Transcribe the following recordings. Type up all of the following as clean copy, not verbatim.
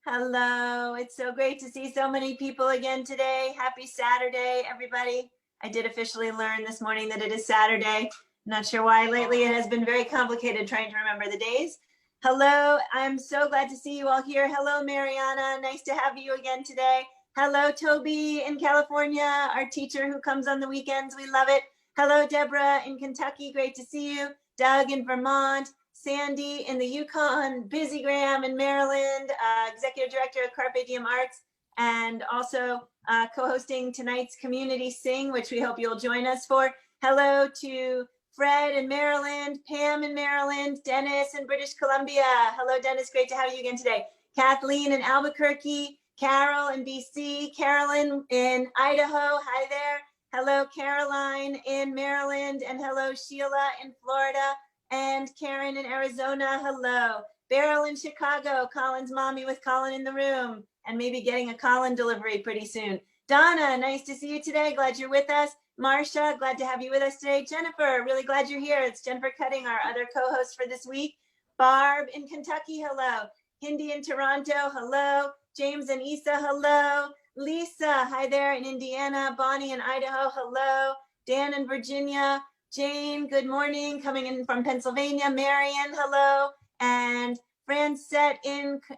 Hello. It's so great to see so many people again today. Happy Saturday, everybody. I did officially learn this morning that it is Saturday. Not sure why lately it has been very complicated trying to remember the days. Hello. I'm so glad to see you all here. Hello, Mariana. Nice to have you again today. Hello, Toby in California, our teacher who comes on the weekends. We love it. Hello, Deborah in Kentucky. Great to see you. Doug in Vermont. Sandy in the Yukon, Busy Graham in Maryland, Executive Director of Carpe Diem Arts, and also co-hosting tonight's Community Sing, which we hope you'll join us for. Hello to Fred in Maryland, Pam in Maryland, Dennis in British Columbia. Hello, Dennis. Great to have you again today. Kathleen in Albuquerque, Carol in BC, Carolyn in Idaho. Hi there. Hello, Caroline in Maryland, and hello, Sheila in Florida. And Karen in Arizona, hello. Beryl in Chicago, Colin's mommy with Colin in the room, and maybe getting a Colin delivery pretty soon. Donna, nice to see you today. Glad you're with us. Marcia, glad to have you with us today. Jennifer, really glad you're here. It's Jennifer Cutting, our other co-host for this week. Barb in Kentucky, hello. Hindi in Toronto, hello. James and Issa, hello. Lisa, hi there in Indiana. Bonnie in Idaho, hello. Dan in Virginia. Jane, good morning, coming in from Pennsylvania. Marion, hello. And Francette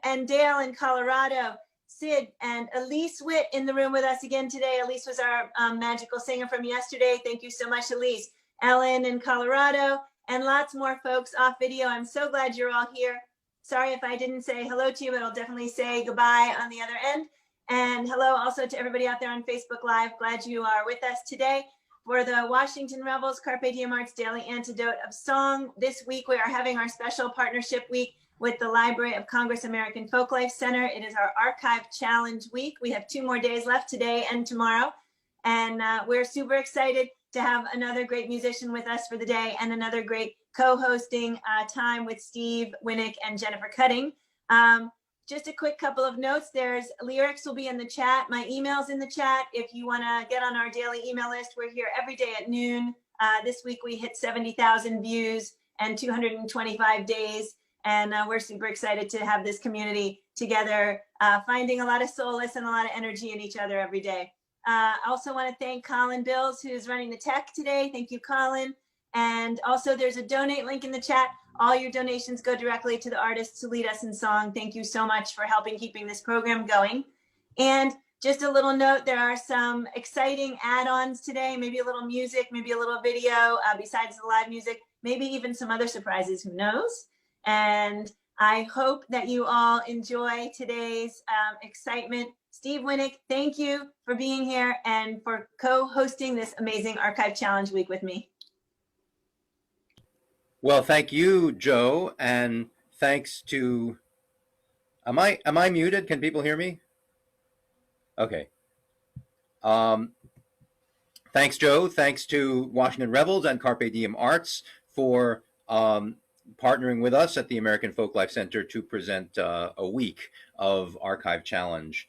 and Dale in Colorado. Sid and Elise Witt in the room with us again today. Elise was our magical singer from yesterday. Thank you so much, Elise. Ellen in Colorado, and lots more folks off video. I'm so glad you're all here. Sorry if I didn't say hello to you, but I'll definitely say goodbye on the other end. And hello also to everybody out there on Facebook Live. Glad you are with us today. For the Washington Rebels Carpe Diem Arts Daily Antidote of Song, this week we are having our special partnership week with the Library of Congress American Folklife Center. It is our Archive Challenge week. We have 2 more days left, today and tomorrow. And we're super excited to have another great musician with us for the day and another great co-hosting time with Steve Winnick and Jennifer Cutting. Just a quick couple of notes. There's lyrics will be in the chat. My email's in the chat. If you want to get on our daily email list, we're here every day at noon. This week we hit 70,000 views and 225 days. And we're super excited to have this community together, finding a lot of solace and a lot of energy in each other every day. I also want to thank Colin Bills, who's running the tech today. Thank you, Colin. And also there's a donate link in the chat. All your donations go directly to the artists who lead us in song. Thank you so much for helping keeping this program going. And just a little note, there are some exciting add-ons today, maybe a little music, maybe a little video besides the live music, maybe even some other surprises, who knows? And I hope that you all enjoy today's excitement. Steve Winnick, thank you for being here and for co-hosting this amazing Archive Challenge week with me. Well, thank you, Joe, and thanks to, am I muted? Can people hear me? Okay. Thanks, Joe. Thanks to Washington Rebels and Carpe Diem Arts for partnering with us at the American Folklife Center to present a week of Archive Challenge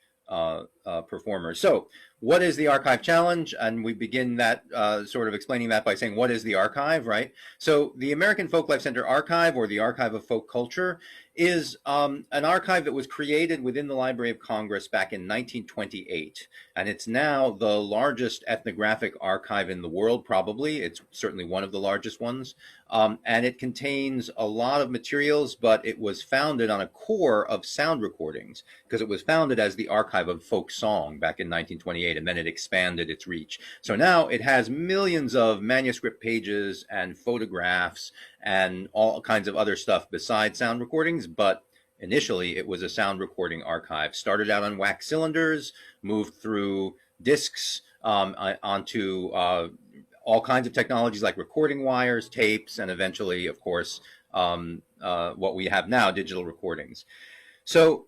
performers. So what is the Archive Challenge? And we begin that sort of explaining that by saying, what is the archive, right? So the American Folklife Center Archive, or the Archive of Folk Culture, is an archive that was created within the Library of Congress back in 1928. And it's now the largest ethnographic archive in the world, probably. It's certainly one of the largest ones. And it contains a lot of materials, but it was founded on a core of sound recordings, because it was founded as the Archive of Folk Song back in 1928, and then it expanded its reach. So now it has millions of manuscript pages and photographs and all kinds of other stuff besides sound recordings, but initially it was a sound recording archive. Started out on wax cylinders, moved through discs onto all kinds of technologies like recording wires, tapes, and eventually, of course, what we have now, digital recordings. So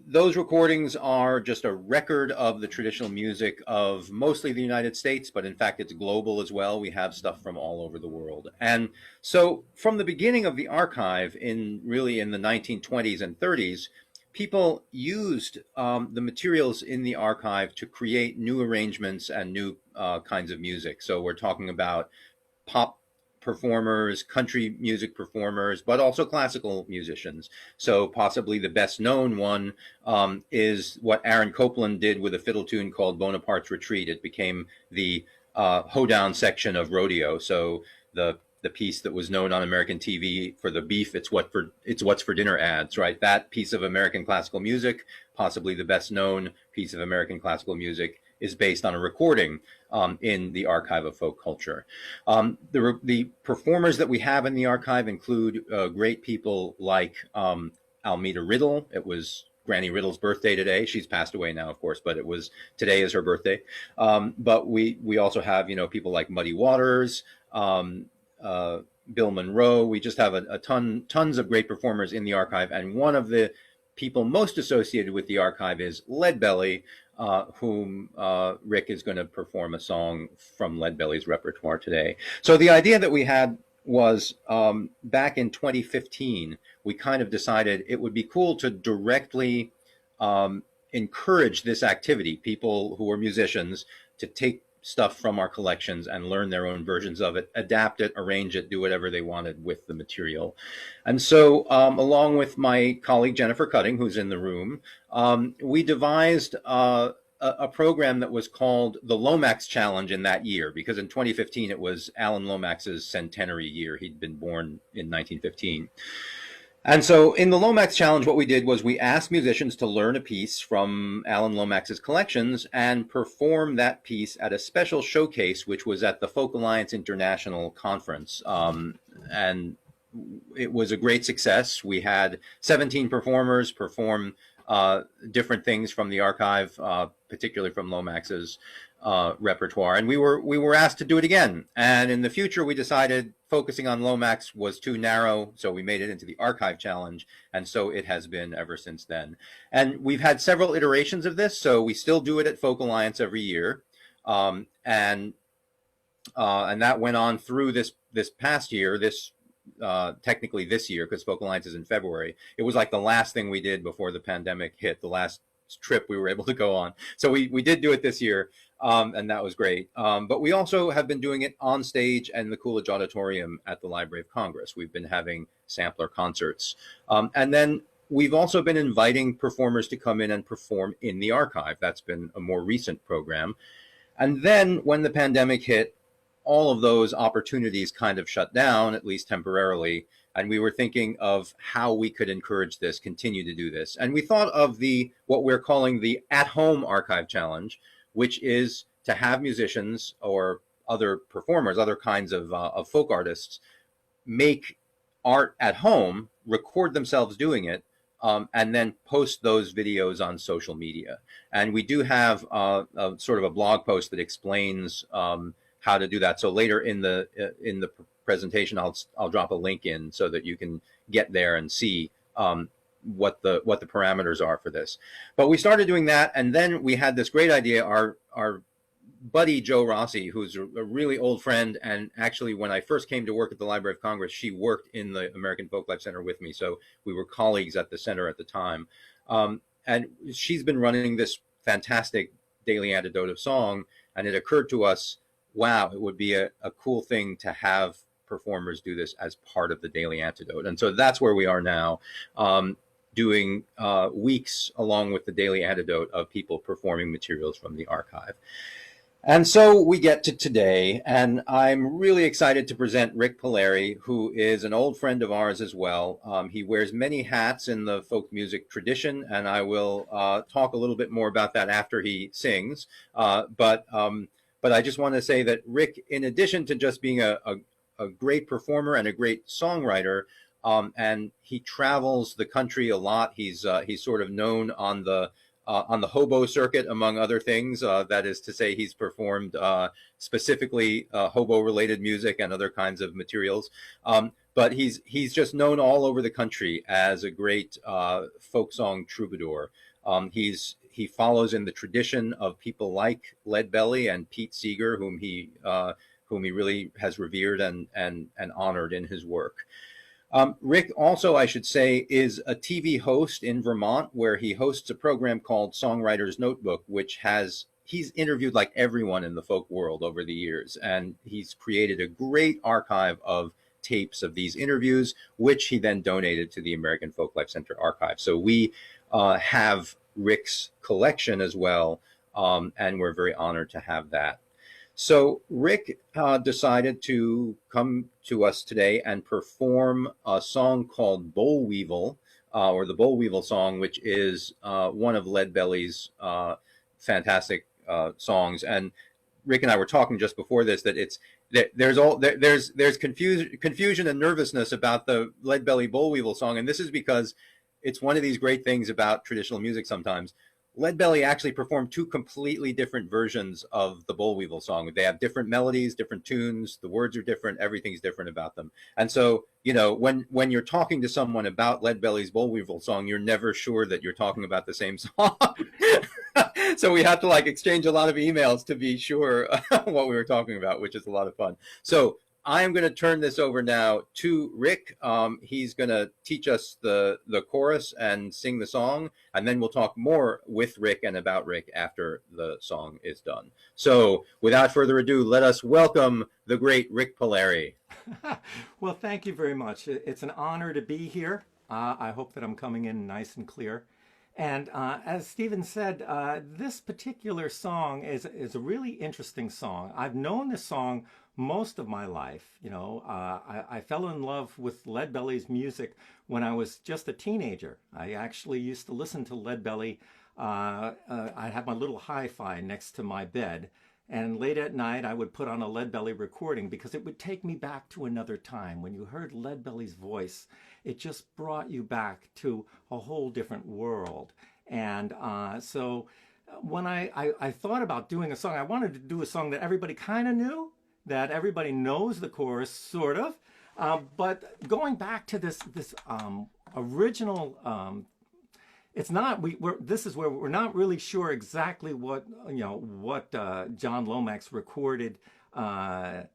those recordings are just a record of the traditional music of mostly the United States, but in fact it's global as well. We have stuff from all over the world. And so from the beginning of the archive, really in the 1920s and 30s, people used the materials in the archive to create new arrangements and new kinds of music. So we're talking about pop performers, country music performers, but also classical musicians. So possibly the best known one is what Aaron Copland did with a fiddle tune called Bonaparte's Retreat. It became the hoedown section of rodeo. So the piece that was known on American TV for the beef, it's what's for dinner ads, right? That piece of American classical music, possibly the best known piece of American classical music, is based on a recording in the archive of folk culture. The performers that we have in the archive include great people like Almeda Riddle. It was Granny Riddle's birthday today. She's passed away now, of course, but today is her birthday. But we also have, people like Muddy Waters, Bill Monroe. We just have tons of great performers in the archive. And one of the people most associated with the archive is Leadbelly, whom Rik is going to perform a song from Leadbelly's repertoire today. So the idea that we had was back in 2015, we kind of decided it would be cool to directly encourage this activity, people who are musicians, to take stuff from our collections and learn their own versions of it, adapt it, arrange it, do whatever they wanted with the material. And so along with my colleague Jennifer Cutting, who's in the room, we devised a program that was called the Lomax Challenge in that year, because in 2015 it was Alan Lomax's centenary year. He'd been born in 1915. And so in the Lomax Challenge, what we did was we asked musicians to learn a piece from Alan Lomax's collections and perform that piece at a special showcase, which was at the Folk Alliance International Conference. And it was a great success. We had 17 performers perform different things from the archive, particularly from Lomax's repertoire. And we were asked to do it again. And in the future, we decided focusing on Lomax was too narrow, so we made it into the Archive Challenge, and so it has been ever since then. And we've had several iterations of this, so we still do it at Folk Alliance every year, and that went on through this past year. Technically this year, because Folk Alliance is in February. It was like the last thing we did before the pandemic hit, the last trip we were able to go on. So we did do it this year, and that was great. But we also have been doing it on stage and the Coolidge Auditorium at the Library of Congress. We've been having sampler concerts. And then we've also been inviting performers to come in and perform in the archive. That's been a more recent program. And then when the pandemic hit, all of those opportunities kind of shut down, at least temporarily. And we were thinking of how we could encourage this, continue to do this. And we thought of what we're calling the at-home archive challenge, which is to have musicians or other performers, other kinds of folk artists, make art at home, record themselves doing it, and then post those videos on social media. And we do have a sort of a blog post that explains how to do that. So later in the presentation, I'll drop a link in so that you can get there and see what the parameters are for this. But we started doing that, and then we had this great idea. Our buddy Jo Rossi, who's a really old friend, and actually when I first came to work at the Library of Congress, she worked in the American Folklife Center with me, so we were colleagues at the center at the time. And she's been running this fantastic daily antidote of song, and it occurred to us, wow, it would be a cool thing to have performers do this as part of the daily antidote. And so that's where we are now, doing weeks along with the daily antidote of people performing materials from the archive. And so we get to today, and I'm really excited to present Rik Palieri, who is an old friend of ours as well. He wears many hats in the folk music tradition, and I will talk a little bit more about that after he sings. But I just want to say that Rik, in addition to just being a great performer and a great songwriter, and he travels the country a lot. He's sort of known on the hobo circuit, among other things. That is to say, he's performed specifically hobo-related music and other kinds of materials. But he's just known all over the country as a great folk song troubadour. He follows in the tradition of people like Leadbelly and Pete Seeger, whom he really has revered and honored in his work. Rik also, I should say, is a TV host in Vermont, where he hosts a program called Songwriter's Notebook, which he's interviewed like everyone in the folk world over the years, and he's created a great archive of tapes of these interviews, which he then donated to the American Folklife Center archive. So we have Rik's collection as well, and we're very honored to have that. So Rik decided to come to us today and perform a song called Boll Weevil, or the Boll Weevil song, which is one of Leadbelly's fantastic songs. And Rik and I were talking just before this that there's confusion and nervousness about the Leadbelly Boll Weevil song, and this is because it's one of these great things about traditional music sometimes. Leadbelly actually performed two completely different versions of the Boll Weevil song. They have different melodies, different tunes, the words are different, everything's different about them. And so, you know, when you're talking to someone about Leadbelly's Boll Weevil song, you're never sure that you're talking about the same song. So we had to like exchange a lot of emails to be sure what we were talking about, which is a lot of fun. So I'm going to turn this over now to Rik. He's going to teach us the chorus and sing the song, and then we'll talk more with Rik and about Rik after the song is done. So without further ado, let us welcome the great Rik Palieri. Well, thank you very much. It's an honor to be here. I hope that I'm coming in nice and clear. And as Stephen said, this particular song is a really interesting song. I've known this song most of my life. You know, I fell in love with Leadbelly's music when I was just a teenager. I actually used to listen to Leadbelly. I had my little hi-fi next to my bed, and late at night I would put on a Leadbelly recording because it would take me back to another time. When you heard Leadbelly's voice, it just brought you back to a whole different world. And so when I thought about doing a song, I wanted to do a song that everybody kind of knew, that everybody knows the chorus, sort of. But going back to this original, it's not, this is where we're not really sure exactly what John Lomax recorded that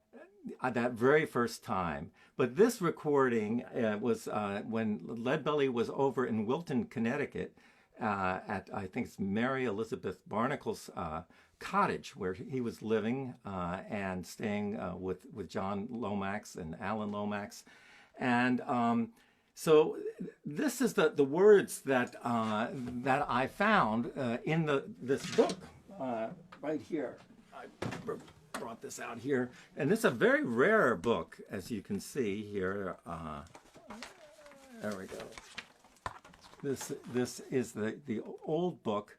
very first time. But this recording was when Leadbelly was over in Wilton, Connecticut, at I think it's Mary Elizabeth Barnacle's cottage, where he was living and staying with John Lomax and Alan Lomax. And so this is the words that I found in this book right here. I brought this out here, and it's a very rare book, as you can see here. There we go. This is the old book,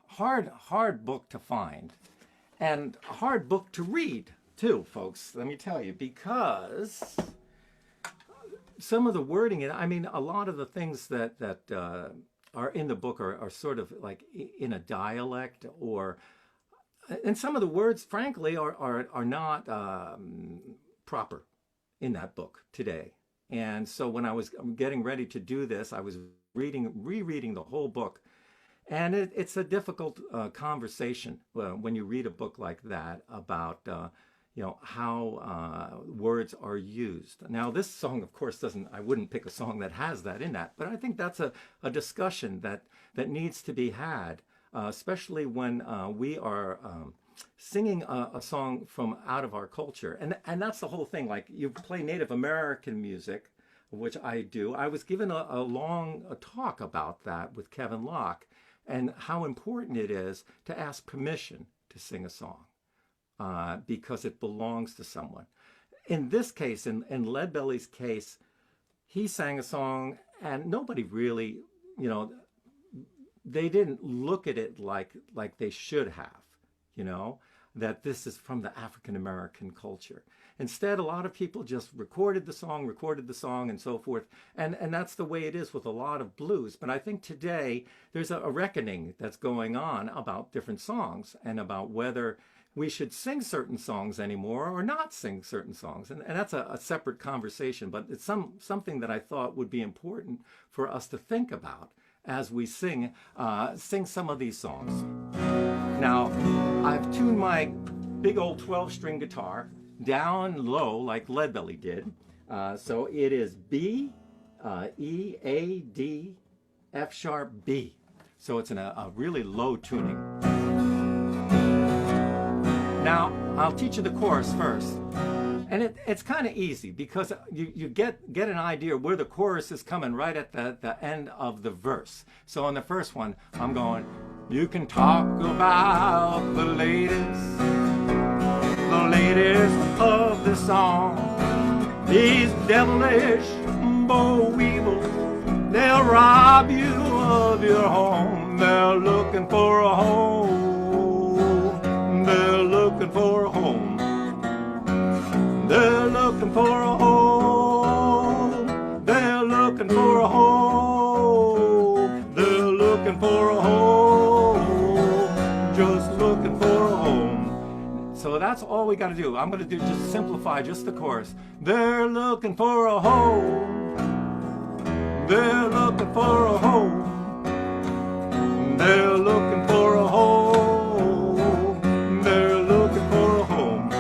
hard book to find, and a hard book to read too, folks. Let me tell you, because some of the wording, I mean, a lot of the things that are in the book are sort of like in a dialect, and some of the words, frankly, are not proper in that book today. And so when I was getting ready to do this, I was rereading the whole book, and it's a difficult conversation when you read a book like that about how words are used. Now, this song, of course, I wouldn't pick a song that has that in that, but I think that's a discussion that needs to be had, especially when we are singing a song from out of our culture. And that's the whole thing. Like, you play Native American music, which I do. I was given a long talk about that with Kevin LOC, and how important it is to ask permission to sing a song because it belongs to someone. In this case, in Leadbelly's case, he sang a song and nobody really, they didn't look at it like they should have, that this is from the African American culture. Instead, a lot of people just recorded the song and so forth. And that's the way it is with a lot of blues. But I think today there's a reckoning that's going on about different songs and about whether we should sing certain songs anymore or not sing certain songs. And that's a separate conversation, but it's something that I thought would be important for us to think about as we sing some of these songs. Now, I've tuned my big old 12-string guitar down low like Leadbelly did. So it is B, E, A, D, F sharp, B. So it's in a really low tuning. Now, I'll teach you the chorus first. And it's kind of easy because you get an idea where the chorus is coming right at the end of the verse. So on the first one, I'm going, you can talk about the latest of the song. These devilish Boll Weevils, they'll rob you of your home. They're looking for a home. They're looking for a home. They're looking for a home. They're looking for a home. They're looking for a home. Just looking for a home. So that's all we got to do. I'm going to just simplify just the chorus. They're looking for a home. They're looking for a home. They're looking for a home. They're looking for a home.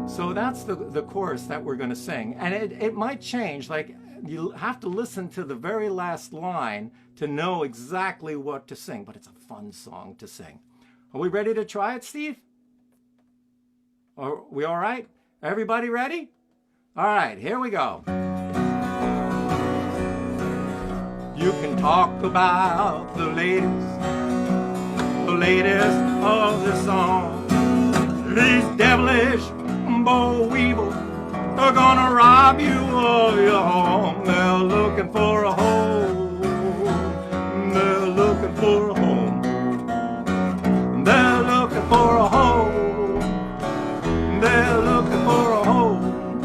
So that's the chorus that we're going to sing. And it might change. Like, you have to listen to the very last line to know exactly what to sing. But it's a fun song to sing. Are we ready to try it, Steve? Are we all right? Everybody ready? All right, here we go. You can talk about the latest of the song. These devilish Boll Weevil are gonna rob you of your home. They're looking for a home. They're looking for a home. They're looking for a home. They're looking for a home.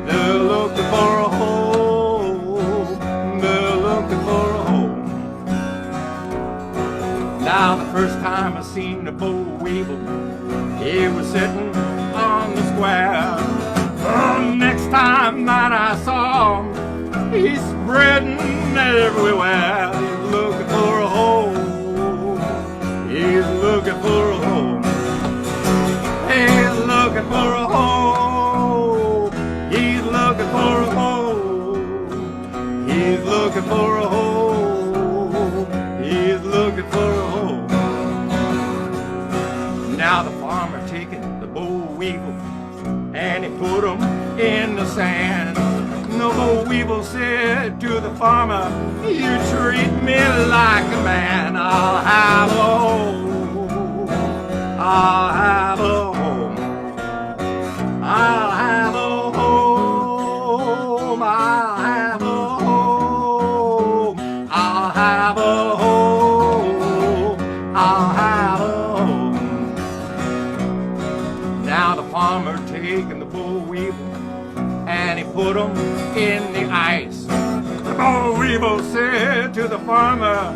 They're looking for a home. They're looking for a home. Now the first time I seen the Boll Weevil, he was sitting on the square. The next time that I saw him, he's spreading everywhere. He's looking for a home. He's looking for a home. He's looking for a home. He's looking for a home. He's looking for a home. He's looking for a home. Now the farmer taking the Boll Weevil and he put him in the sand. The Boll Weevil said to the farmer, you treat me like a man. I'll have a home. I'll have a home. I'll have a home. I'll have a home. I'll have a home. I'll have a home. Now the farmer taking the Boll Weevil and he put him in the ice. The Boll Weevil said to the farmer,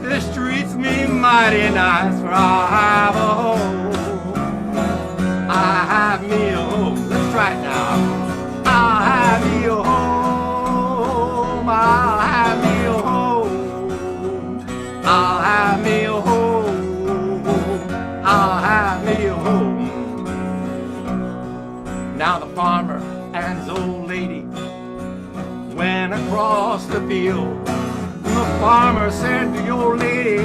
this treats me mighty nice, for I'll have a home. I'll have me a home. Let's try it now. I'll have me a home. I'll have me a home. I'll have me a home. I'll have me a home. Now the farmer and his old lady went across the field. The farmer said to the old lady,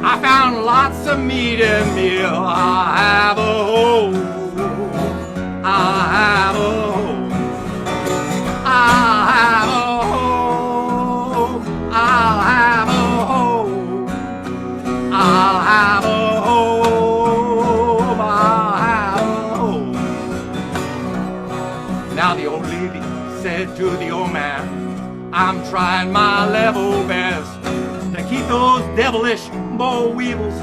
I found lots of meat and meal. I'll have a home. I'll have a home. I'll have a home. I'll have a home. I'll have a home. I'll have a home. Now the old lady said to the old man, I'm trying my level best to keep those devilish Boll Weevils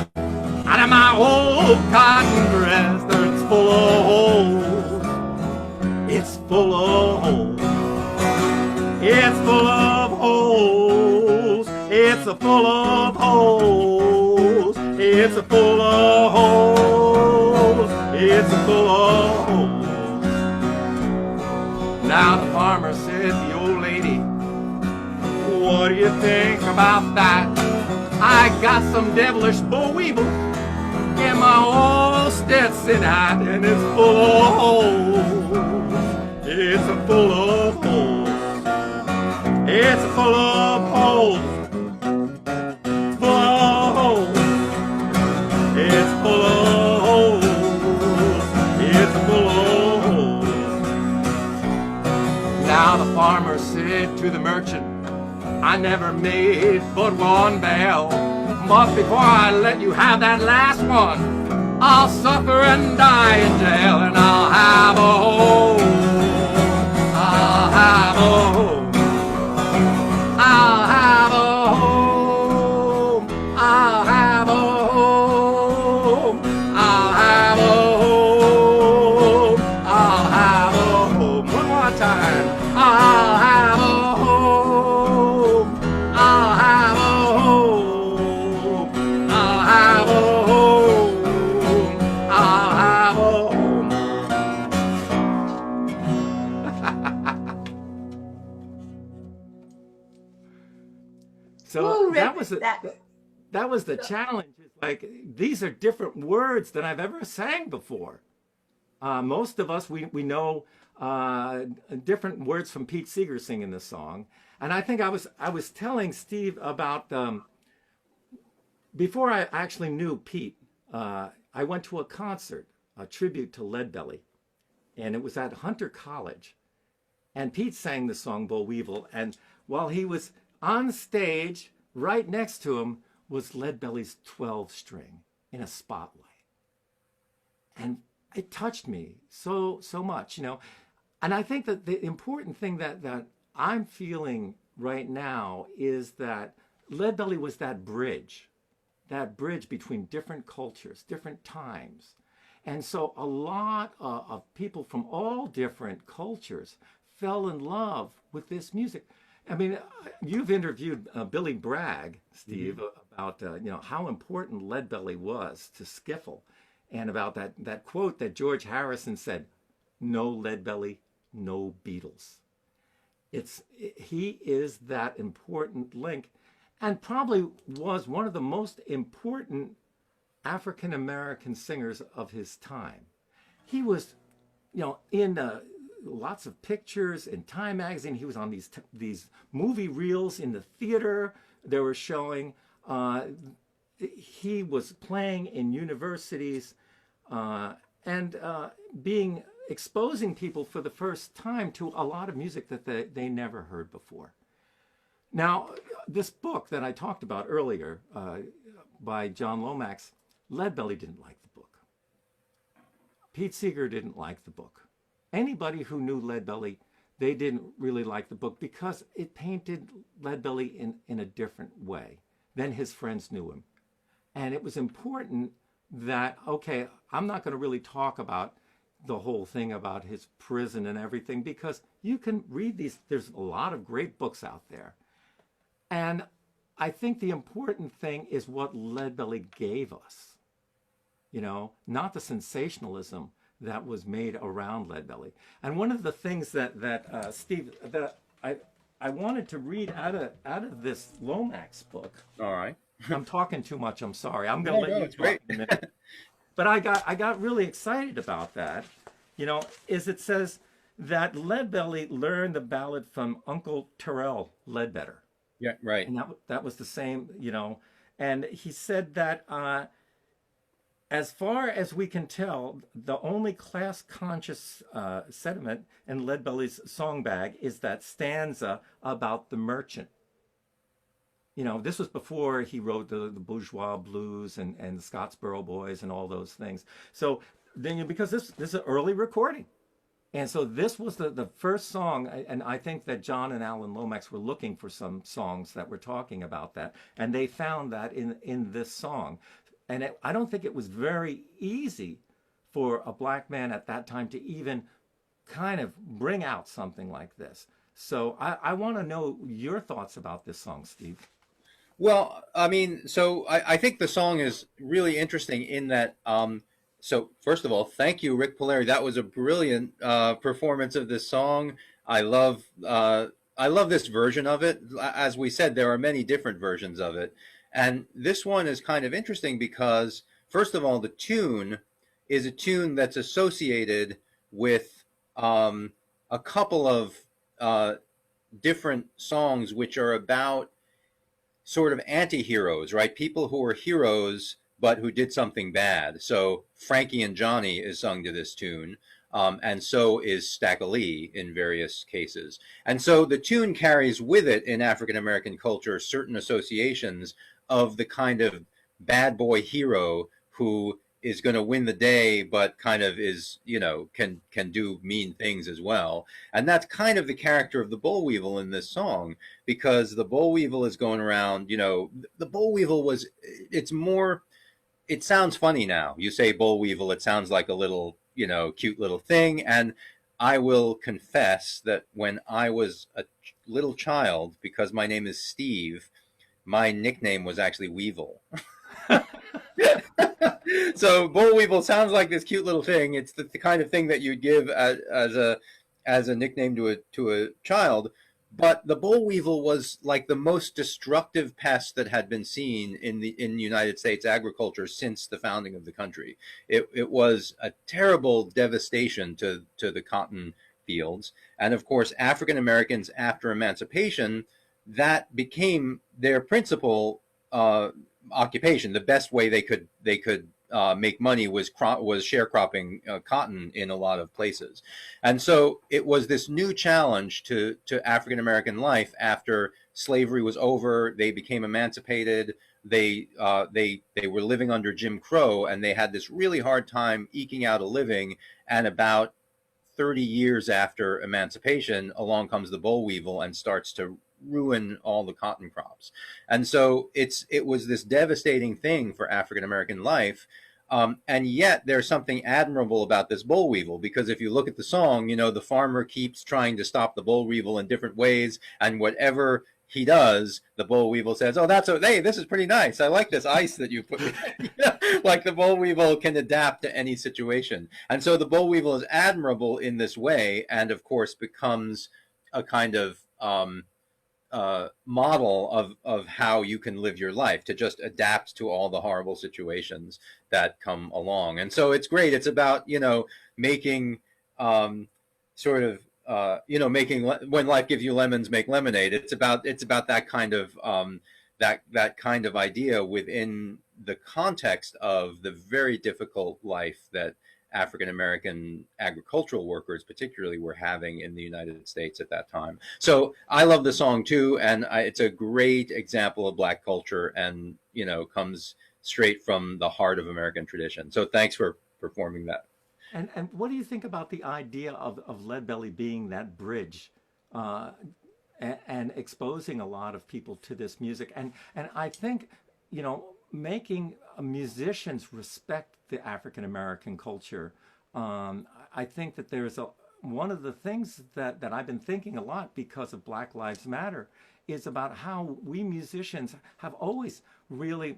out of my old cotton dress. It's full of holes. It's full of holes. It's full of holes. It's a full of holes. It's a full of holes. It's a full of holes. Now the farmer said to the old lady, what do you think about that? I got some devilish Boll Weevil in my old Stetson hat, and it's full of holes. It's a full of holes. It's full of holes. Full of holes. It's full to the merchant. I never made but one bell. But before I let you have that last one, I'll suffer and die in jail, and I'll have a home. I'll have a home. I'll have a home. I'll have a home. I'll have a home. I'll have a home. One more time. I'll have a home. I'll have a home. I'll have a home. I'll have a home. So Ooh, that Rick, was that- that was the challenge. It's like, these are different words than I've ever sang before. Most of us, we know different words from Pete Seeger singing this song. And I think I was telling Steve about, before I actually knew Pete, I went to a concert, a tribute to Leadbelly. And it was at Hunter College. And Pete sang the song Boll Weevil. And while he was on stage, right next to him was Leadbelly's 12-string in a spotlight. And it touched me so much, you know. And I think that the important thing that I'm feeling right now is that Leadbelly was that bridge between different cultures, different times. And so a lot of people from all different cultures fell in love with this music. I mean, you've interviewed Billy Bragg, Steve, about how important Leadbelly was to skiffle, and about that quote that Harrison said, "No Leadbelly, no Beatles." He is that important link, and probably was one of the most important African American singers of his time. He was, in lots of pictures in Time magazine. He was on these movie reels in the theater they were showing. He was playing in universities and exposing people for the first time to a lot of music that they never heard before. Now, this book that I talked about earlier by John Lomax, Leadbelly didn't like the book. Pete Seeger didn't like the book. Anybody who knew Leadbelly, they didn't really like the book because it painted Leadbelly in a different way than his friends knew him. And it was important that, okay, I'm not going to really talk about the whole thing about his prison and everything, because you can read these. There's a lot of great books out there. And I think the important thing is what Leadbelly gave us, not the sensationalism that was made around Leadbelly. And one of the things that Steve, that I wanted to read out of this Lomax book. All right. I'm talking too much. I'm sorry. I'm going to let you it's talk great. in a minute. But I got really excited about that. Is it says that Leadbelly learned the ballad from Uncle Terrell Leadbetter. Yeah, right. And that was the same, And he said that as far as we can tell, the only class-conscious sediment in Leadbelly's song bag is that stanza about the merchant. This was before he wrote the Bourgeois Blues and the Scottsboro Boys and all those things. So then, because this is an early recording. And so this was the first song, and I think that John and Alan Lomax were looking for some songs that were talking about that, and they found that in this song. And I don't think it was very easy for a black man at that time to even kind of bring out something like this. So I want to know your thoughts about this song, Steve. Well, I mean, so I think the song is really interesting in that. So first of all, thank you, Rik Palieri. That was a brilliant performance of this song. I love this version of it. As we said, there are many different versions of it. And this one is kind of interesting because, first of all, the tune is a tune that's associated with a couple of different songs which are about sort of anti-heroes, right? People who are heroes but who did something bad. So Frankie and Johnny is sung to this tune. and so is Stackalee in various cases. And so the tune carries with it in African American culture certain associations of the kind of bad boy hero who is going to win the day, but kind of is, can do mean things as well. And that's kind of the character of the Boll Weevil in this song, because the Boll Weevil is going around, the Boll Weevil it's more, it sounds funny now. You say Boll Weevil, it sounds like a little, cute little thing. And I will confess that when I was a little child, because my name is Steve, my nickname was actually Weevil. So Boll Weevil sounds like this cute little thing. It's the kind of thing that you'd give as a nickname to a child. But the Boll Weevil was like the most destructive pest that had been seen in United States agriculture since the founding of the country. It was a terrible devastation to the cotton fields. And of course, African Americans after emancipation, that became their principal occupation. The best way they could make money was sharecropping cotton in a lot of places. And so it was this new challenge to African American life after slavery was over. They became emancipated. They were living under Jim Crow, and they had this really hard time eking out a living. And about 30 years after emancipation, along comes the Boll Weevil and starts to ruin all the cotton crops. And so it was this devastating thing for African American life. And yet there's something admirable about this Boll Weevil, because if you look at the song, the farmer keeps trying to stop the Boll Weevil in different ways. And whatever he does, the Boll Weevil says, "Oh, hey, this is pretty nice. I like this ice that you put." Like the Boll Weevil can adapt to any situation. And so the Boll Weevil is admirable in this way, and of course becomes a kind of model of how you can live your life, to just adapt to all the horrible situations that come along. And so it's great. It's about, making making, when life gives you lemons, make lemonade. It's about that kind of that kind of idea within the context of the very difficult life that African American agricultural workers particularly were having in the United States at that time. So I love the song too, and it's a great example of Black culture, and comes straight from the heart of American tradition. So thanks for performing that. And what do you think about the idea of Leadbelly being that bridge, and exposing a lot of people to this music? And I think, making musicians respect the African American culture. I think that there's one of the things that I've been thinking a lot because of Black Lives Matter is about how we musicians have always really,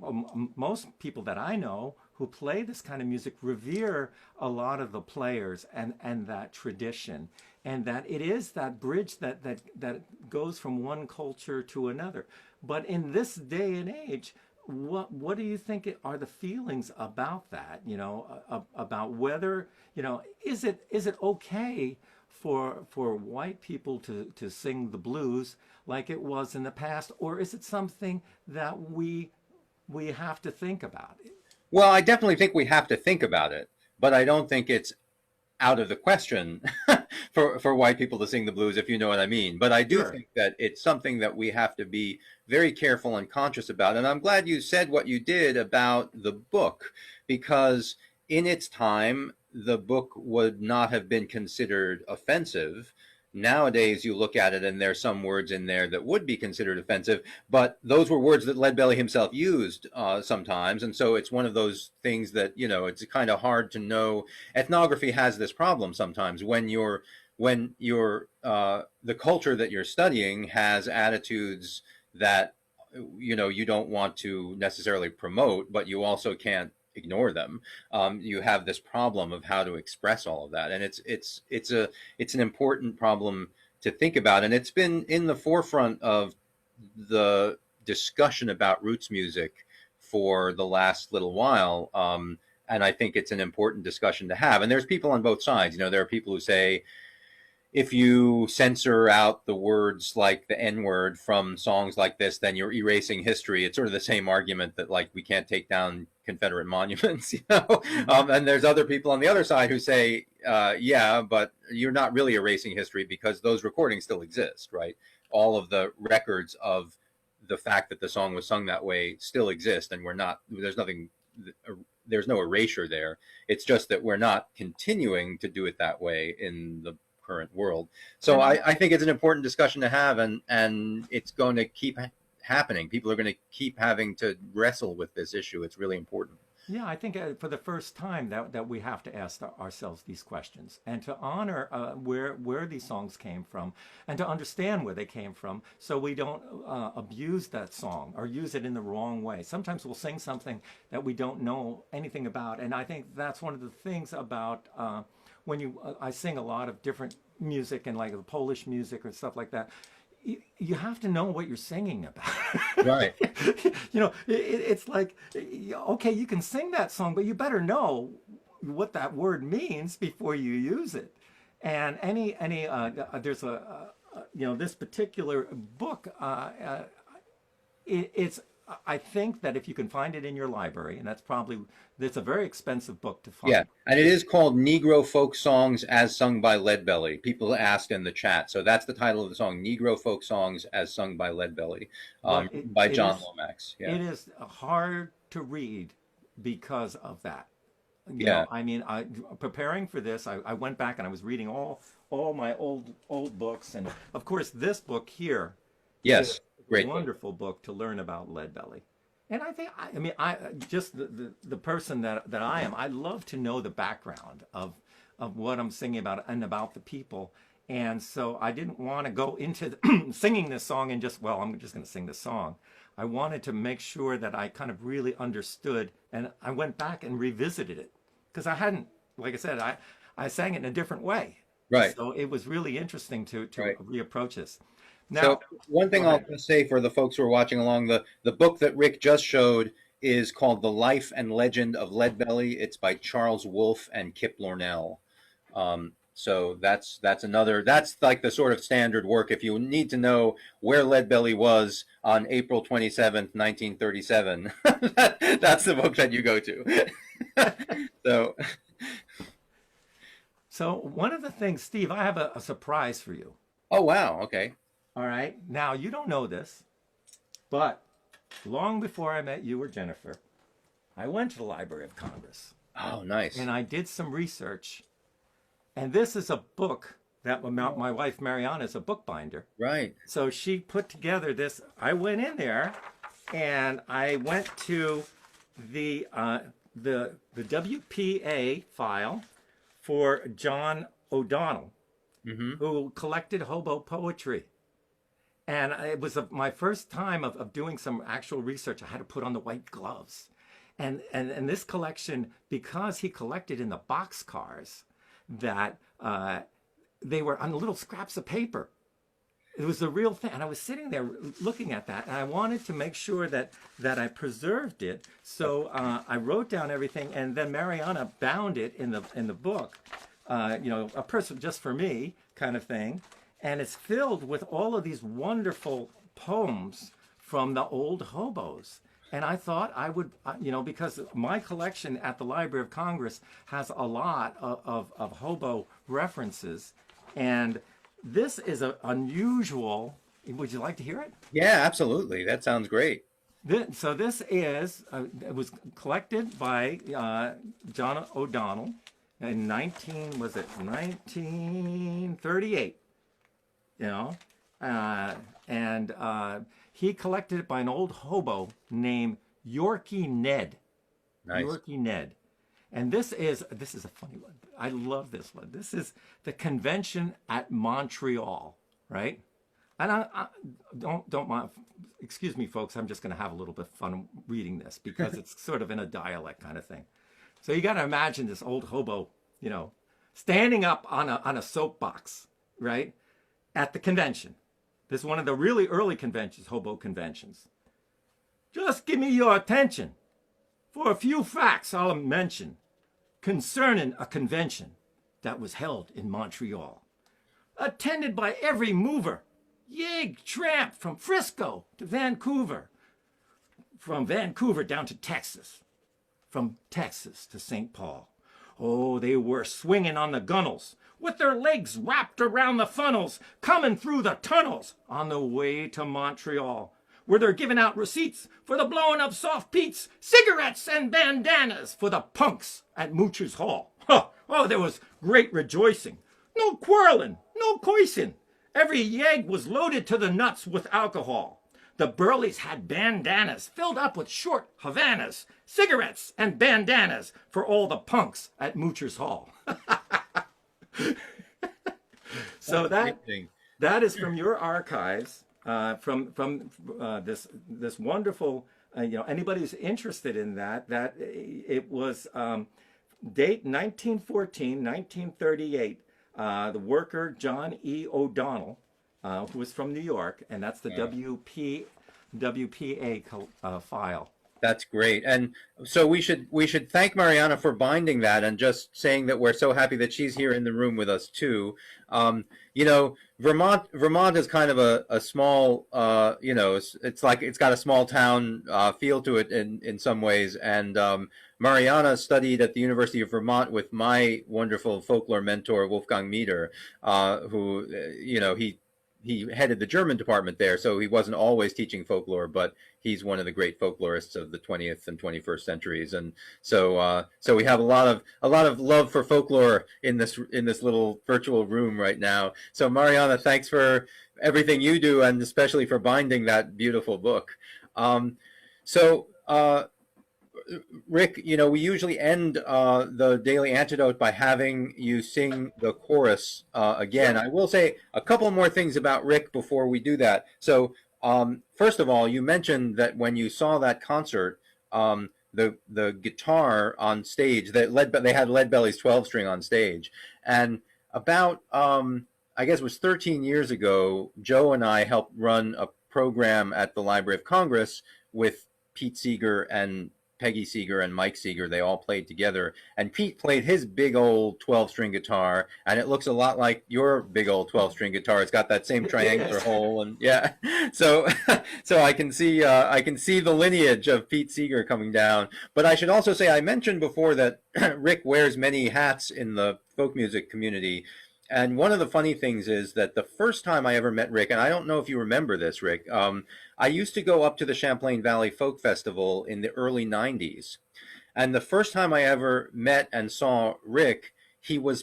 most people that I know who play this kind of music revere a lot of the players and that tradition, and that it is that bridge that goes from one culture to another. But in this day and age, what do you think are the feelings about that? About whether, is it okay for white people to sing the blues like it was in the past, or is it something that we have to think about? Well, I definitely think we have to think about it, but I don't think it's out of the question for white people to sing the blues, if you know what I mean. But I do Sure. think that it's something that we have to be very careful and conscious about. And I'm glad you said what you did about the book, because in its time, the book would not have been considered offensive. Nowadays, you look at it and there's some words in there that would be considered offensive, but those were words that Leadbelly himself used sometimes. And so it's one of those things that, it's kind of hard to know. Ethnography has this problem sometimes when the culture that you're studying has attitudes that, you don't want to necessarily promote, but you also can't ignore them. You have this problem of how to express all of that, and it's an important problem to think about, and it's been in the forefront of the discussion about roots music for the last little while, and I think it's an important discussion to have. And there's people on both sides. There are people who say, if you censor out the words like the N-word from songs like this, then you're erasing history. It's sort of the same argument that, like, we can't take down Confederate monuments, and there's other people on the other side who say, yeah, but you're not really erasing history because those recordings still exist, right? All of the records of the fact that the song was sung that way still exist, and there's no erasure there. It's just that we're not continuing to do it that way in the current world. So I think it's an important discussion to have, and it's going to keep happening. People are going to keep having to wrestle with this issue. It's really important. Yeah, I think for the first time that we have to ask ourselves these questions and to honor where these songs came from and to understand where they came from so we don't abuse that song or use it in the wrong way. Sometimes we'll sing something that we don't know anything about, and I think that's one of the things about when I sing a lot of different music and like the Polish music or stuff like that. You have to know what you're singing about. Right. It's like, okay, you can sing that song, but you better know what that word means before you use it. And there's this particular book, it's I think that if you can find it in your library, and it's a very expensive book to find. Yeah, and it is called Negro Folk Songs as Sung by Leadbelly. People asked in the chat. So that's the title of the song, Negro Folk Songs as Sung by Leadbelly, by John Lomax. Yeah. It is hard to read because of that. Preparing for this, I went back and I was reading all my old books. And of course, this book here. Yes. Great Wonderful book to learn about Leadbelly. And I think, I just the person that I am, I love to know the background of what I'm singing about and about the people. And so I didn't want to go into singing this song and I'm just going to sing this song. I wanted to make sure that I kind of really understood, and I went back and revisited it because I hadn't, like I said, I sang it in a different way. Right. So it was really interesting to reapproach this. Now, so one thing I'll say for the folks who are watching along, the book that Rik just showed is called The Life and Legend of Leadbelly. It's by Charles Wolfe and Kip Lornell. So that's like the sort of standard work. If you need to know where Leadbelly was on April 27th, 1937, that's the book that you go to. So one of the things, Steve, I have a surprise for you. Oh, wow. Okay. All right. Now, you don't know this, but long before I met you or Jennifer, I went to the Library of Congress. Oh, nice. And I did some research. And this is a book that my wife, Mariana, is a bookbinder. Right. So she put together this. I went in there and I went to the WPA file for John O'Donnell, who collected hobo poetry. And it was my first time of doing some actual research. I had to put on the white gloves. And this collection, because he collected in the boxcars, that they were on little scraps of paper. It was the real thing. And I was sitting there looking at that, and I wanted to make sure that I preserved it. So I wrote down everything, and then Mariana bound it in the book, a person just for me kind of thing. And it's filled with all of these wonderful poems from the old hobos. And I thought I would, because my collection at the Library of Congress has a lot of hobo references. And this is an unusual. Would you like to hear it? Yeah, absolutely. That sounds great. So this is, it was collected by John O'Donnell in 1938. He collected it by an old hobo named Yorkie Ned. Nice. Yorkie Ned. And this is a funny one. I love this one. This is the convention at Montreal, right? And I don't mind. Excuse me, folks. I'm just going to have a little bit of fun reading this because it's sort of in a dialect kind of thing. So you got to imagine this old hobo, standing up on a soapbox, right? At the convention. This is one of the really early conventions, hobo conventions. Just give me your attention for a few facts I'll mention concerning a convention that was held in Montreal, attended by every mover, yig, tramp from Frisco to Vancouver, from Vancouver down to Texas, from Texas to St. Paul. Oh, they were swinging on the gunnels, with their legs wrapped around the funnels, coming through the tunnels on the way to Montreal, where they're giving out receipts for the blowing of soft peats, cigarettes and bandanas for the punks at Moocher's Hall. Huh. Oh, there was great rejoicing. No quarreling, no coicing. Every yegg was loaded to the nuts with alcohol. The burleys had bandanas filled up with short Havanas, cigarettes and bandanas for all the punks at Moocher's Hall. So that is from your archives, from this wonderful. Anybody who's interested in that it was date 1914, 1938. The worker John E. O'Donnell, who was from New York, and that's the WPA file. That's great. And so we should thank Mariana for binding that, and just saying that we're so happy that she's here in the room with us too. Vermont is kind of a small, it's like it's got a small town feel to it in some ways. And Mariana studied at the University of Vermont with my wonderful folklore mentor, Wolfgang Meter, who, he headed the German department there, so he wasn't always teaching folklore, but he's one of the great folklorists of the 20th and 21st centuries. And so we have a lot of love for folklore in this little virtual room right now. So Mariana, thanks for everything you do, and especially for binding that beautiful book. Rik, we usually end the Daily Antidote by having you sing the chorus again. I will say a couple more things about Rik before we do that. So first of all, you mentioned that when you saw that concert, the guitar on stage, they had Leadbelly's 12-string on stage. And about, I guess it was 13 years ago, Joe and I helped run a program at the Library of Congress with Pete Seeger and Peggy Seeger and Mike Seeger. They all played together, and Pete played his big old 12-string guitar, and it looks a lot like your big old 12-string guitar. It's got that same triangular hole, and yeah. So I can see the lineage of Pete Seeger coming down. But I should also say, I mentioned before that Rik wears many hats in the folk music community. And one of the funny things is that the first time I ever met Rik, and I don't know if you remember this, Rik, I used to go up to the Champlain Valley Folk Festival in the early 90s. And the first time I ever met and saw Rik, he was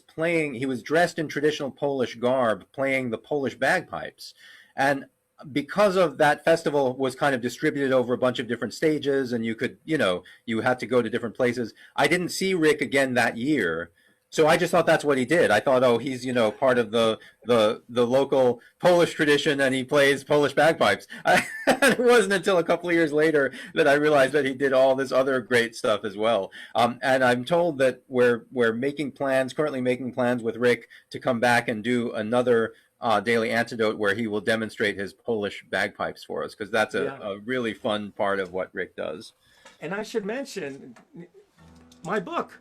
dressed in traditional Polish garb, playing the Polish bagpipes. And because of that festival was kind of distributed over a bunch of different stages, and you had to go to different places, I didn't see Rik again that year. So I just thought that's what he did. I thought, oh, he's, part of the local Polish tradition, and he plays Polish bagpipes. It wasn't until a couple of years later that I realized that he did all this other great stuff as well. And I'm told that we're currently making plans with Rik to come back and do another Daily Antidote where he will demonstrate his Polish bagpipes for us, because that's a really fun part of what Rik does. And I should mention my book,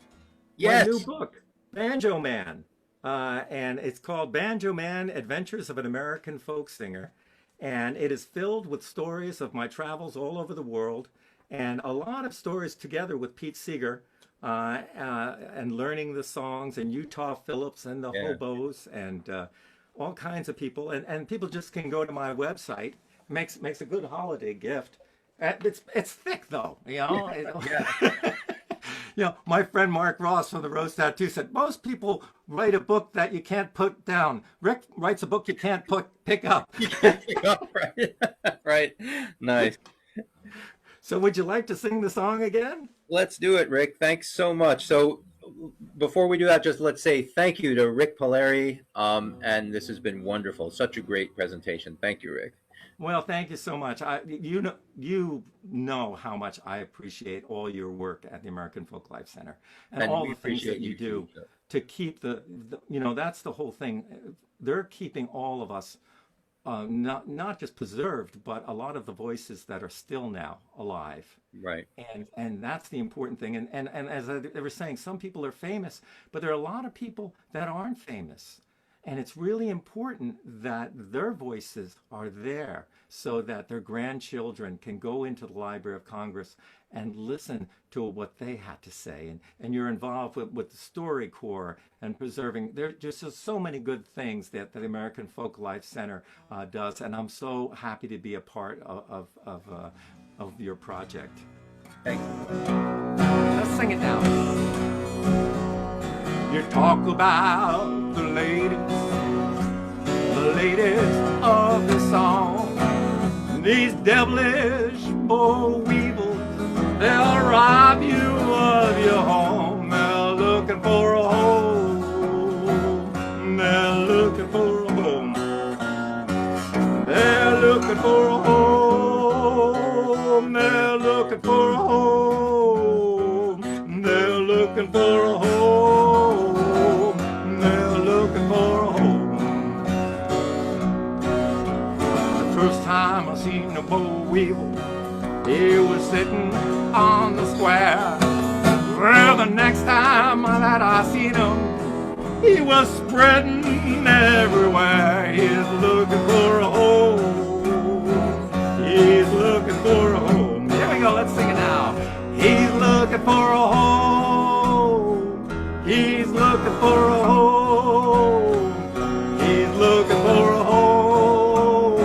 yes, my new book, Banjo Man, and it's called Banjo Man: Adventures of an American Folk Singer, and it is filled with stories of my travels all over the world, and a lot of stories together with Pete Seeger, and learning the songs, and Utah Phillips and the Hobos, and all kinds of people, and people just can go to my website. Makes a good holiday gift. It's thick though, My friend Mark Ross from the Rose Tattoo said, most people write a book that you can't put down. Rik writes a book you can't pick up. You can't pick up, right? Right. Nice. So would you like to sing the song again? Let's do it, Rik. Thanks so much. So before we do that, just let's say thank you to Rik Palieri. And this has been wonderful. Such a great presentation. Thank you, Rik. Well, thank you so much. You know how much I appreciate all your work at the American Folklife Center, and all the things that you do to keep that's the whole thing. They're keeping all of us not just preserved, but a lot of the voices that are still now alive. Right. And that's the important thing. And as they were saying, some people are famous, but there are a lot of people that aren't famous. And it's really important that their voices are there so that their grandchildren can go into the Library of Congress and listen to what they had to say. And you're involved with the StoryCorps and preserving. There's just so many good things that the American Folklife Center does. And I'm so happy to be a part of your project. Thank you. Let's sing it now. You talk about the ladies of the song. These devilish Boll Weevils, they'll rob you of your home. They're looking for a home. They're looking for a home. They're looking for a home. They're looking for a home. They're looking for a home. They're looking for a home. The first time I seen a Boll Weevil, he was sitting on the square. Well, the next time that I seen him, he was spreading everywhere. He's looking for a home. He's looking for a home. Here we go, let's sing it now. He's looking for a home. He's looking for a home. He's looking for a home.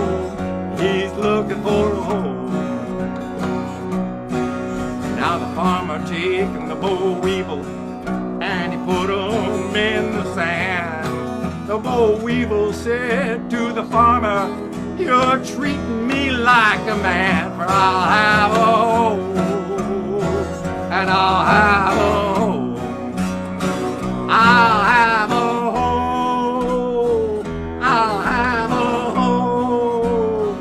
He's looking for a home. Now the farmer taking the Boll Weevil and he put him in the sand. The Boll Weevil said to the farmer, "You're treating me like a man, for I'll have a home, and I'll have a home. I'll have a home. I'll have a home.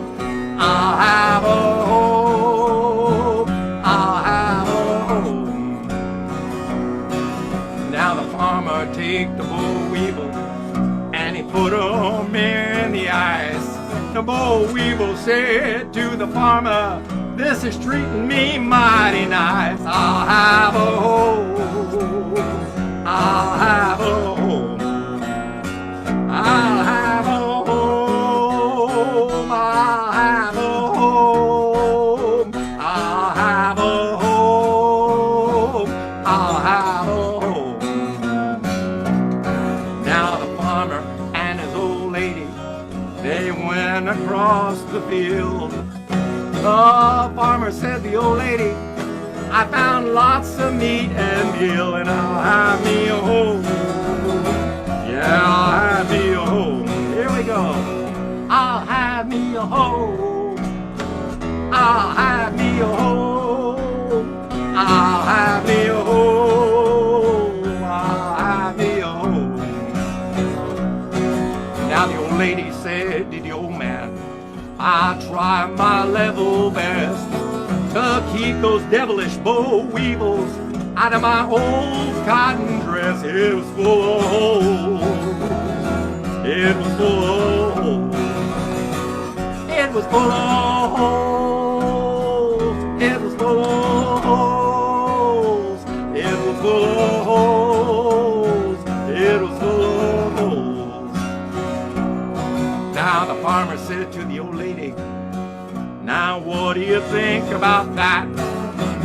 I'll have a home. I'll have a home." Now the farmer take the Boll Weevil and he put him in the ice. The Boll Weevil said to the farmer, "This is treating me mighty nice. I'll have a home. I'll have a home. I'll have a home. I'll have a home. I'll have a home. I'll have a home." Now the farmer and his old lady, they went across the field. The farmer said to the old lady, "I found lots of meat and meal, and I'll have me a home. Yeah, I'll have me a home." Here we go. I'll have me a home. I'll have me a home. I'll have me a home. I'll have me a home. Now the old lady said to the old man, "I try my level best to keep those devilish Boll Weevils out of my old cotton dress." It was full of holes. It was full of holes. It was full of holes. It was full of holes. It was full of holes. It was full of holes. Now the farmer said to the old lady, "Now what do you think about that?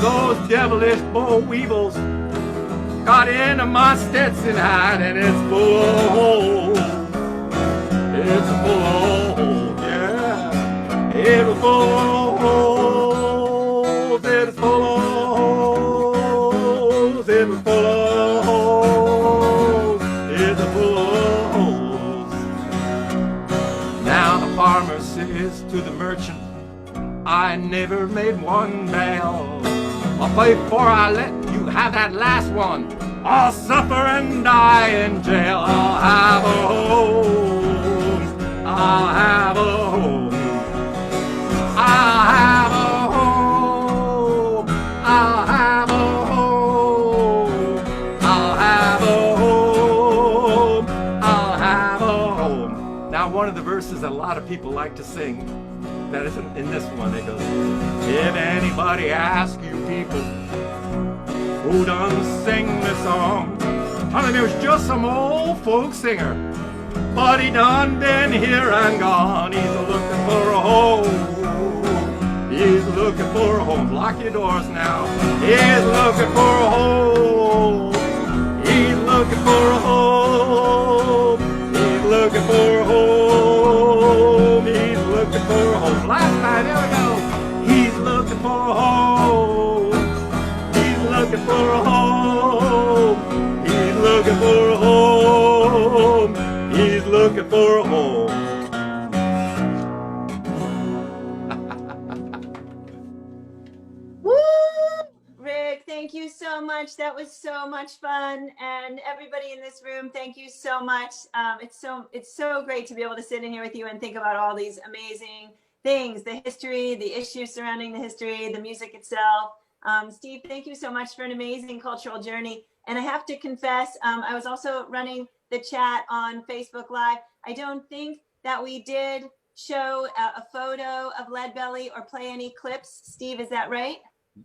Those devilish Boll Weevils got into my Stetson hat, and it's full of holes. It's full of holes, yeah. It was full of holes. It was full of holes. It was full of holes. It's full of holes." Now the farmer says to the merchant, "I never made one bale. But before I let you have that last one, I'll suffer and die in jail. I'll have a home. I'll have a home. I'll have a home. I'll have a home. I'll have a home. I'll have a home." Now one of the verses that a lot of people like to sing, that isn't in this one, it goes, "If anybody asks you people who done sing this song, tell them it was just some old folk singer but he done been here and gone. He's looking for a home. He's looking for a home. Lock your doors now. He's looking for a home. He's looking for a home. He's looking for a home. He's looking for a home. Last time, here we go. He's looking for a home. He's looking for a home. He's looking for a home. He's looking for a home. Rick, thank you so much. That was so much fun. And everybody in this room, thank you so much. It's so great to be able to sit in here with you and think about all these amazing things, the history, the issues surrounding the history, the music itself. Steve, thank you so much for an amazing cultural journey. And I have to confess, I was also running the chat on Facebook Live. I don't think that we did show a photo of Leadbelly or play any clips. Steve, is that right?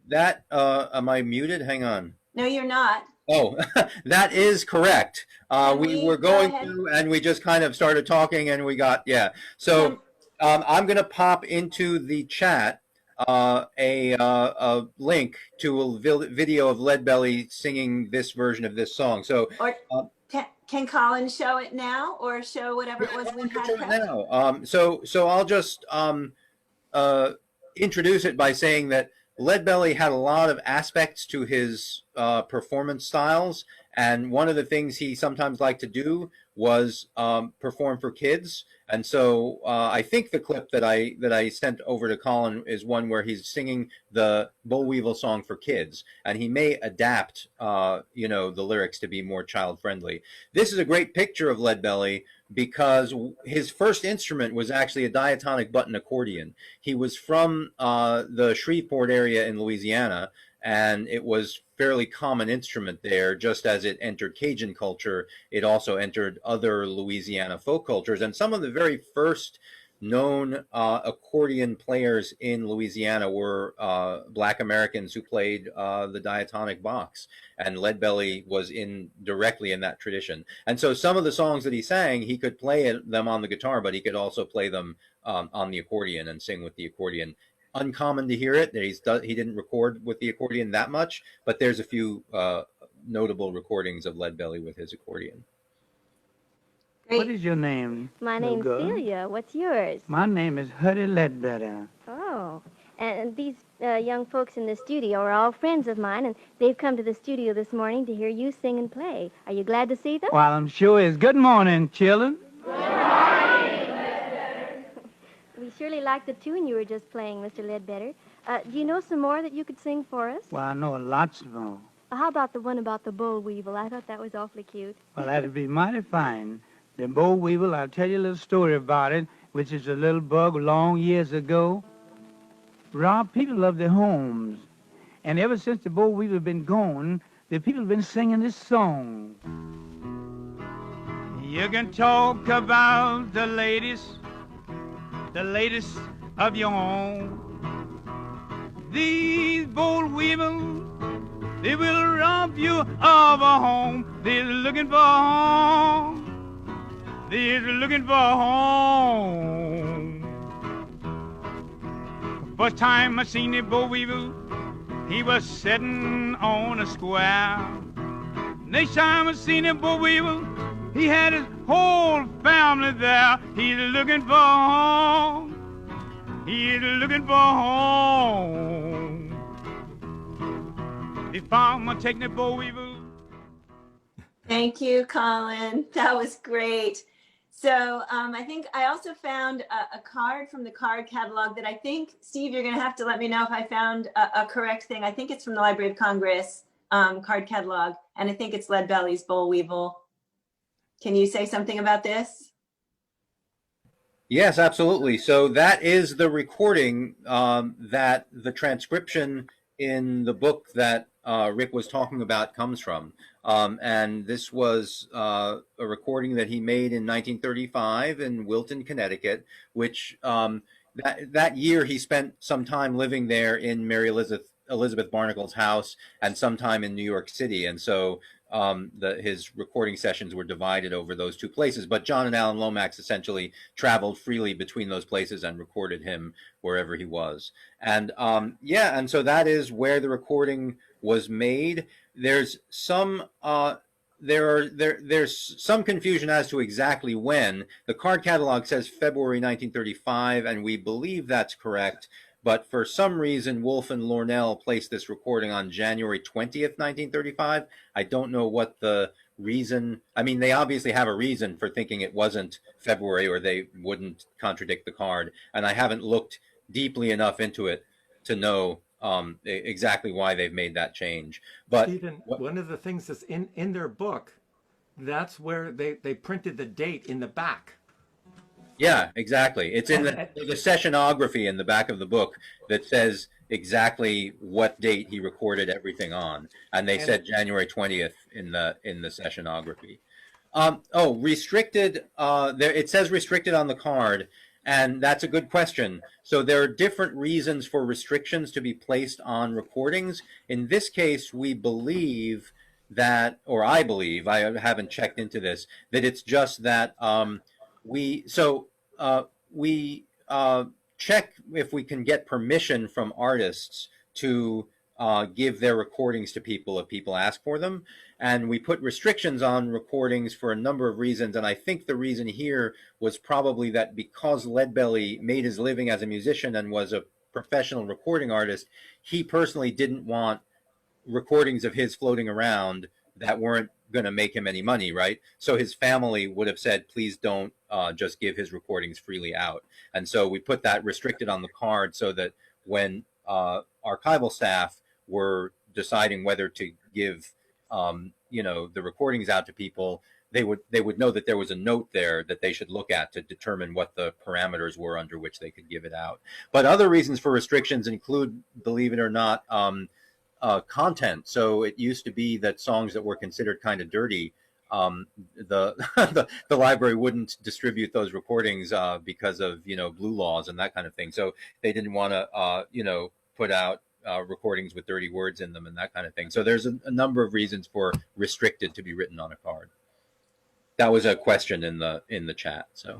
That, am I muted? Hang on. No, you're not. Oh, that is correct. We were going to, and we just kind of started talking and we got, yeah. So I'm going to pop into the chat a link to a video of Leadbelly singing this version of this song. So, can Colin show it now, or show whatever it was we had show it now. So I'll just introduce it by saying that Leadbelly had a lot of aspects to his performance styles, and one of the things he sometimes liked to do was perform for kids. And so I think the clip that I sent over to Colin is one where he's singing the Boll Weevil song for kids, and he may adapt, you know, the lyrics to be more child friendly. This is a great picture of Leadbelly because his first instrument was actually a diatonic button accordion. He was from the Shreveport area in Louisiana, and it was fairly common instrument there. Just as it entered Cajun culture, it also entered other Louisiana folk cultures. And some of the very first known accordion players in Louisiana were Black Americans who played the diatonic box, and Leadbelly was directly in that tradition. And so some of the songs that he sang, he could play them on the guitar, but he could also play them on the accordion and sing with the accordion. Uncommon to hear it. He didn't record with the accordion that much, but there's a few notable recordings of Leadbelly with his accordion. Great. What is your name? My name's Celia. What's yours? My name is Huddy Ledbetter. Oh, and these young folks in the studio are all friends of mine, and they've come to the studio this morning to hear you sing and play. Are you glad to see them? Well, I'm sure is. Good morning, children. Good morning, Ledbetter. We surely like the tune you were just playing, Mr. Ledbetter. Do you know some more that you could sing for us? Well, I know lots more. How about the one about the Boll Weevil? I thought that was awfully cute. Well, that'd be mighty fine. The Boll Weevil, I'll tell you a little story about it, which is a little bug long years ago. Rob, people love their homes. And ever since the Boll Weevil been gone, the people have been singing this song. You can talk about the latest of your own. These Boll Weevils, they will rob you of a home. They're looking for a home. They're looking for a home. First time I seen the Boll Weevil, he was sitting on a square. Next time I seen the Boll Weevil, he had his whole family there. He's looking for a home. He's looking for a home. The farmer take the Boll Weevil. Thank you, Colin. That was great. So I think I also found a card from the card catalog that I think, Steve, you're going to have to let me know if I found a correct thing. I think it's from the Library of Congress card catalog, and I think it's Leadbelly's Boll Weevil. Can you say something about this? Yes, absolutely. So that is the recording that the transcription in the book that Rick was talking about comes from. And this was a recording that he made in 1935 in Wilton, Connecticut, which that year he spent some time living there in Mary Elizabeth Barnacle's house and some time in New York City. And so his recording sessions were divided over those two places. But John and Alan Lomax essentially traveled freely between those places and recorded him wherever he was. And and so that is where the recording was made. There's some there's some confusion as to exactly when. The card catalog says February 1935, and we believe that's correct. But for some reason, Wolf and Lornell placed this recording on January 20th, 1935. I don't know what the reason. I mean, they obviously have a reason for thinking it wasn't February, or they wouldn't contradict the card. And I haven't looked deeply enough into it to know exactly why they've made that change. But Stephen, one of the things that's in their book, that's where they printed the date in the back. Yeah, exactly. It's in the sessionography in the back of the book that says exactly what date he recorded everything on, and they said January 20th in the sessionography. Restricted. There it says restricted on the card. And that's a good question. So there are different reasons for restrictions to be placed on recordings. In this case, we believe that, or I believe, I haven't checked into this, that it's just that we check if we can get permission from artists to give their recordings to people if people ask for them. And we put restrictions on recordings for a number of reasons. And I think the reason here was probably that because Leadbelly made his living as a musician and was a professional recording artist, he personally didn't want recordings of his floating around that weren't going to make him any money, right? So his family would have said, please don't just give his recordings freely out. And so we put that restricted on the card so that when archival staff were deciding whether to give the recordings out to people, they would know that there was a note there that they should look at to determine what the parameters were under which they could give it out. But other reasons for restrictions include, believe it or not, content. So it used to be that songs that were considered kind of dirty, the library wouldn't distribute those recordings because of blue laws and that kind of thing. So they didn't want to put out recordings with dirty words in them and that kind of thing. So there's a number of reasons for restricted to be written on a card. That was a question in the chat. So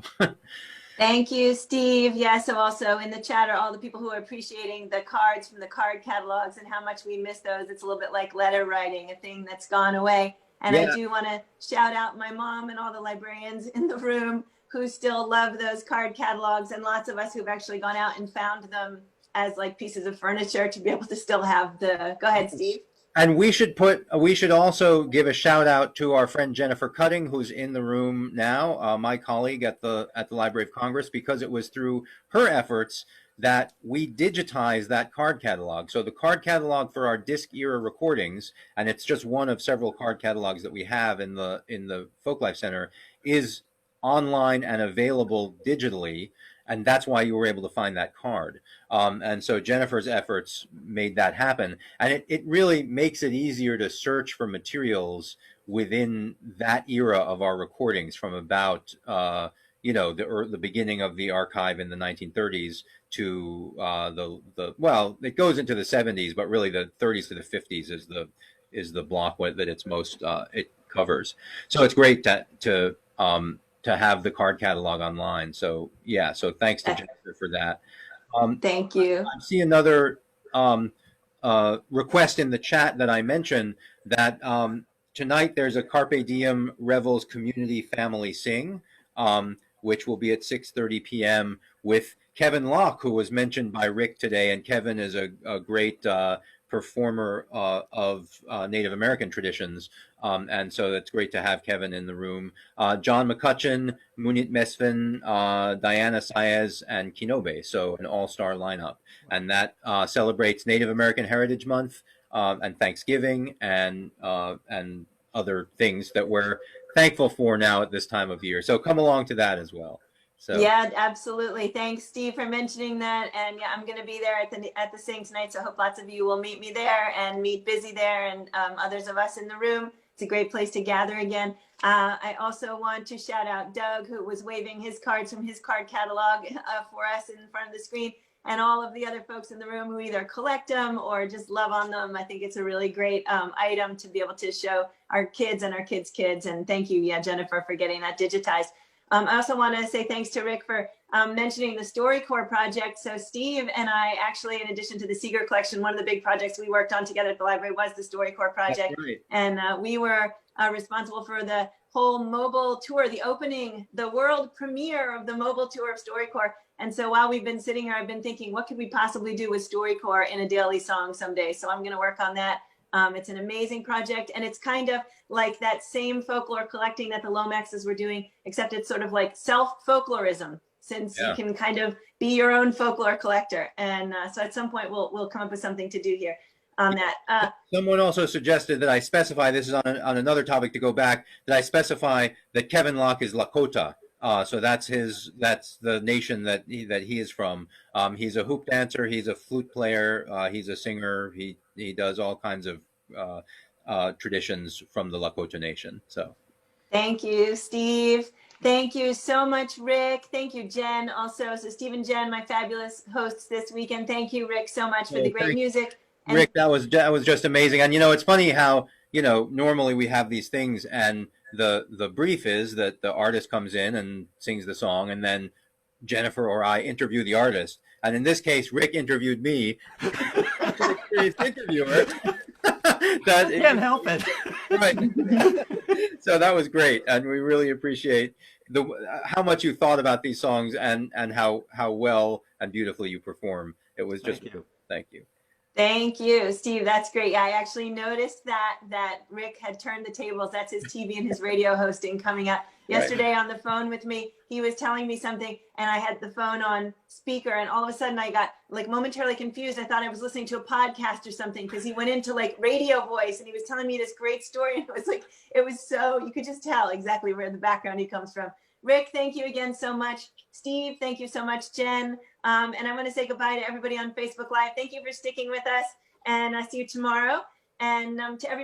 Thank you, Steve. Yeah, so also in the chat are all the people who are appreciating the cards from the card catalogs and how much we miss those. It's a little bit like letter writing, a thing that's gone away. And I do want to shout out my mom and all the librarians in the room who still love those card catalogs, and lots of us who've actually gone out and found them as like pieces of furniture to be able to still have the. Go ahead, Steve. And we should also give a shout out to our friend Jennifer Cutting, who's in the room now, my colleague at the Library of Congress, because it was through her efforts that we digitized that card catalog. So the card catalog for our disc era recordings, and it's just one of several card catalogs that we have in the Folklife Center, is online and available digitally. And that's why you were able to find that card. And so Jennifer's efforts made that happen. And it really makes it easier to search for materials within that era of our recordings from about, the beginning of the archive in the 1930s to it goes into the 70s, but really the 30s to the 50s is the block that it's most, it covers. So it's great to have the card catalog online. So so thanks to Jennifer for that. Thank you. I see another request in the chat that I mentioned that tonight there's a Carpe Diem Revels Community Family Sing, which will be at 6:30 p.m. with Kevin Locke, who was mentioned by Rik today. And Kevin is a great performer of Native American traditions. And so it's great to have Kevin in the room. John McCutcheon, Munit Mesfin, Diana Saez, and Kinobe. So an all-star lineup. And that celebrates Native American Heritage Month and Thanksgiving and other things that we're thankful for now at this time of year. So come along to that as well. So. Yeah, absolutely. Thanks, Steve, for mentioning that. And yeah, I'm going to be there at the Sing tonight. So I hope lots of you will meet me there and meet Busy there and others of us in the room. It's a great place to gather again. I also want to shout out Doug, who was waving his cards from his card catalog for us in front of the screen. and all of the other folks in the room who either collect them or just love on them. I think it's a really great item to be able to show our kids and our kids' kids. And thank you, Jennifer, for getting that digitized. I also want to say thanks to Rik for mentioning the StoryCorps project. So Steve and I actually, in addition to the Seeger collection, one of the big projects we worked on together at the library was the StoryCorps project. Right. And we were responsible for the whole mobile tour, the world premiere of the mobile tour of StoryCorps. And so while we've been sitting here, I've been thinking, what could we possibly do with StoryCorps in a daily song someday? So I'm going to work on that. It's an amazing project, and it's kind of like that same folklore collecting that the Lomaxes were doing, except it's sort of like self-folklorism, since you can kind of be your own folklore collector. And so at some point we'll come up with something to do here on that. Someone also suggested that I specify, this is on another topic to go back, that I specify that Kevin Locke is Lakota. So that's the nation that he is from. He's a hoop dancer. He's a flute player. He's a singer. He does all kinds of traditions from the Lakota Nation. So, thank you, Steve. Thank you so much, Rik. Thank you, Jen. Also, so Steve and Jen, my fabulous hosts this weekend. Thank you, Rik, so much for the great music. And Rik, that was just amazing. And it's funny how normally we have these things and the brief is that the artist comes in and sings the song, and then Jennifer or I interview the artist. And in this case, Rik interviewed me, an experienced interviewer. I can't help it. Right. So that was great, and we really appreciate how much you thought about these songs and how well and beautifully you perform. It was just thank you. Thank you, Steve. That's great. I actually noticed that Rik had turned the tables. That's his TV and his radio hosting coming up. Yesterday on the phone with me, he was telling me something, and I had the phone on speaker, and all of a sudden I got like momentarily confused. I thought I was listening to a podcast or something, because he went into like radio voice, and he was telling me this great story. And it was so, you could just tell exactly where the background he comes from. Rik, thank you again so much. Steve, thank you so much. Jen, and I want to say goodbye to everybody on Facebook Live. Thank you for sticking with us, and I'll see you tomorrow. And to everybody.